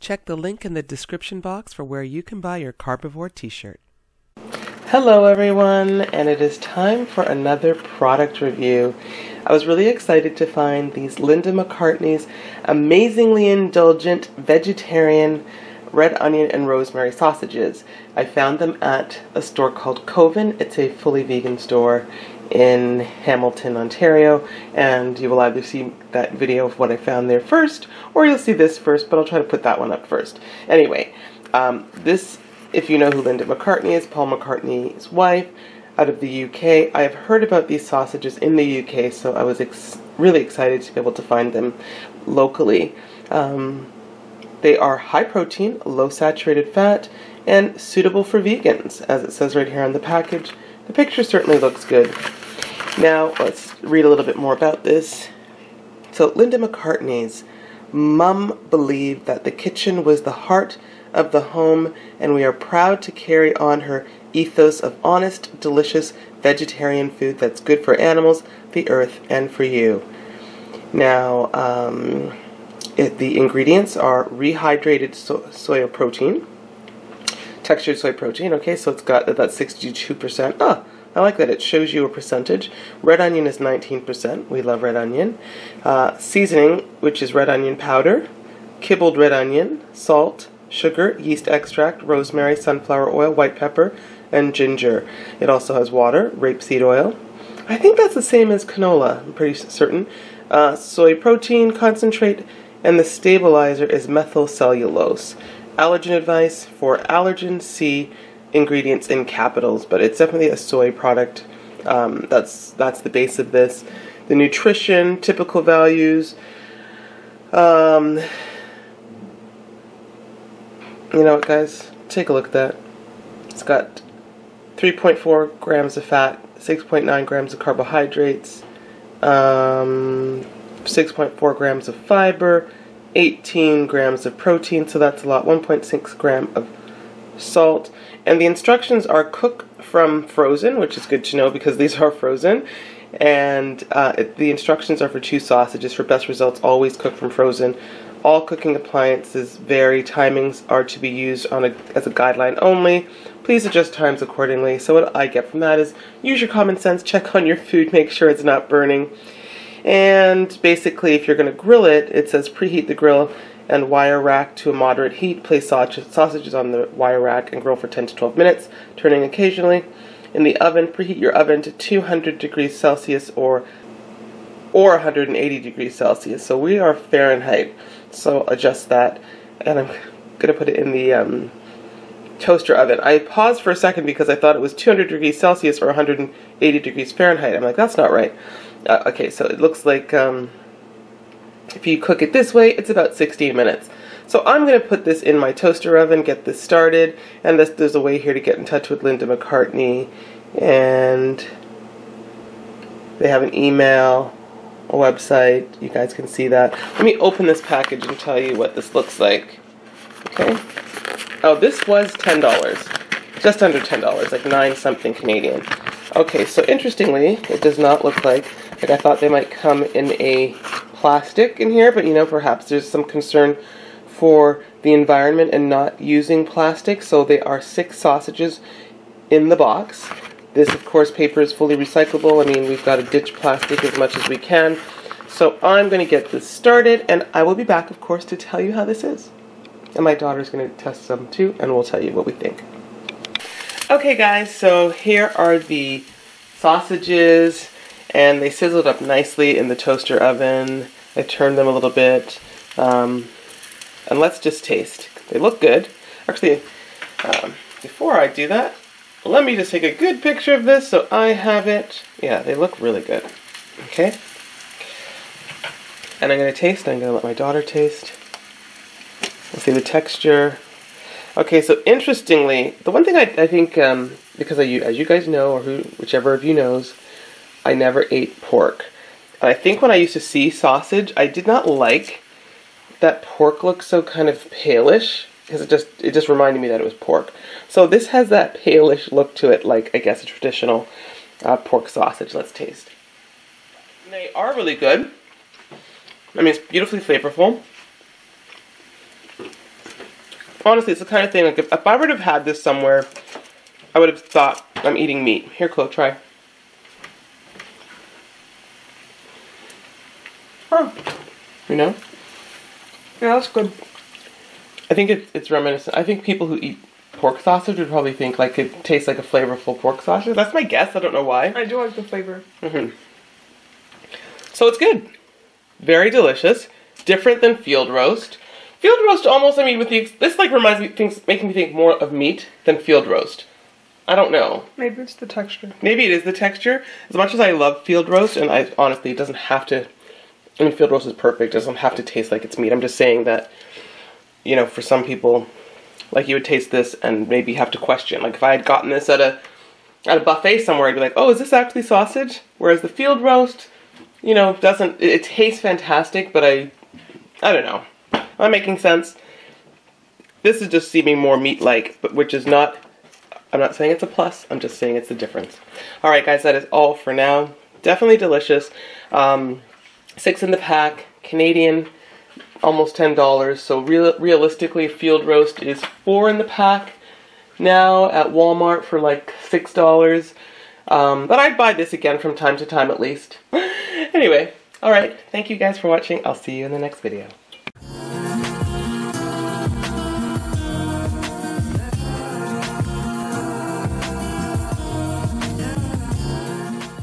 Check the link in the description box for where you can buy your Carbivore t-shirt. Hello everyone, and it is time for another product review. I was really excited to find these Linda McCartney's amazingly indulgent vegetarian red onion and rosemary sausages. I found them at a store called Coven. It's a fully vegan store in Hamilton, Ontario, and you will either see that video of what I found there first, or you'll see this first, but I'll try to put that one up first. Anyway, this, if you know who Linda McCartney is, Paul McCartney's wife, out of the UK. I have heard about these sausages in the UK, so I was really excited to be able to find them locally. They are high protein, low saturated fat, and suitable for vegans, as it says right here on the package. The picture certainly looks good. Now, let's read a little bit more about this. So, Linda McCartney's mum believed that the kitchen was the heart of the home, and we are proud to carry on her ethos of honest, delicious vegetarian food that's good for animals, the earth, and for you. Now, the ingredients are rehydrated soy protein, textured soy protein. Okay, so it's got that 62%. I like that it shows you a percentage. Red onion is 19%. We love red onion. Seasoning, which is red onion powder, kibbled red onion, salt, sugar, yeast extract, rosemary, sunflower oil, white pepper, and ginger. It also has water, rapeseed oil. I think that's the same as canola, I'm pretty certain. Soy protein concentrate, and the stabilizer is methyl cellulose. Allergen advice: for allergen, see ingredients in capitals, but it's definitely a soy product. That's the base of this. The nutrition, typical values. You know what, guys? Take a look at that. It's got 3.4 grams of fat, 6.9 grams of carbohydrates, 6.4 grams of fiber, 18 grams of protein, so that's a lot, 1.6 gram of salt. And the instructions are cook from frozen, which is good to know because these are frozen. And the instructions are for 2 sausages. For best results, always cook from frozen. All cooking appliances vary. Timings are to be used as a guideline only. Please adjust times accordingly. So what I get from that is use your common sense, check on your food, make sure it's not burning. And basically, if you're going to grill it, it says preheat the grill and wire rack to a moderate heat. Place sausages on the wire rack and grill for 10 to 12 minutes, turning occasionally. In the oven, preheat your oven to 200 degrees Celsius or 180 degrees Celsius. So we are Fahrenheit, so adjust that. And I'm going to put it in the toaster oven. I paused for a second because I thought it was 200 degrees Celsius or 180 degrees Fahrenheit. I'm like, that's not right. Okay, so it looks like if you cook it this way, it's about 16 minutes. So I'm going to put this in my toaster oven, get this started, and there's a way here to get in touch with Linda McCartney, and they have an email, a website, you guys can see that. Let me open this package and tell you what this looks like. Okay. Oh, this was $10. Just under $10, like 9 something Canadian. Okay, so interestingly, it does not look like I thought they might come in a plastic in here, but you know, perhaps there's some concern for the environment and not using plastic, so they are 6 sausages in the box. This, of course, paper is fully recyclable. I mean, we've got to ditch plastic as much as we can. So I'm going to get this started, and I will be back, of course, to tell you how this is. And my daughter's going to test some too, and we'll tell you what we think. Okay, guys, so here are the sausages, and they sizzled up nicely in the toaster oven. I turned them a little bit, and let's just taste. They look good. Actually, before I do that, let me just take a good picture of this so I have it. Yeah, they look really good. Okay? And I'm going to taste, I'm going to let my daughter taste. Let's see the texture. Okay, so interestingly, the one thing I think, because as you guys know, or whichever of you knows, I never ate pork. And I think when I used to see sausage, I did not like that pork looked so kind of palish, because it just reminded me that it was pork. So this has that palish look to it, like I guess a traditional pork sausage. Let's taste. They are really good. I mean, it's beautifully flavorful. honestly, it's the kind of thing, like, if I would have had this somewhere, I would have thought I'm eating meat. Here, Chloe, try. Huh. You know? Yeah, that's good. I think it's reminiscent. I think people who eat pork sausage would probably think like it tastes like a flavorful pork sausage. That's my guess. I don't know why. I do like the flavor. So it's good. Very delicious. Different than field roast. Field roast almost, I mean, with this like reminds me, making me think more of meat than field roast. I don't know. Maybe it's the texture. Maybe it is the texture. As much as I love field roast, and I honestly, it doesn't have to, I mean, field roast is perfect. It doesn't have to taste like it's meat. I'm just saying that, you know, for some people, like, you would taste this and maybe have to question. Like, if I had gotten this at a buffet somewhere, I'd be like, oh, is this actually sausage? Whereas the field roast, you know, doesn't, it tastes fantastic, but I don't know. Am I making sense? This is just seeming more meat-like, but which is not, I'm not saying it's a plus, I'm just saying it's the difference. Alright guys, that is all for now. Definitely delicious. 6 in the pack, Canadian, almost $10. So realistically, field roast is 4 in the pack now at Walmart for like $6. But I'd buy this again from time to time at least. Anyway, alright, thank you guys for watching. I'll see you in the next video.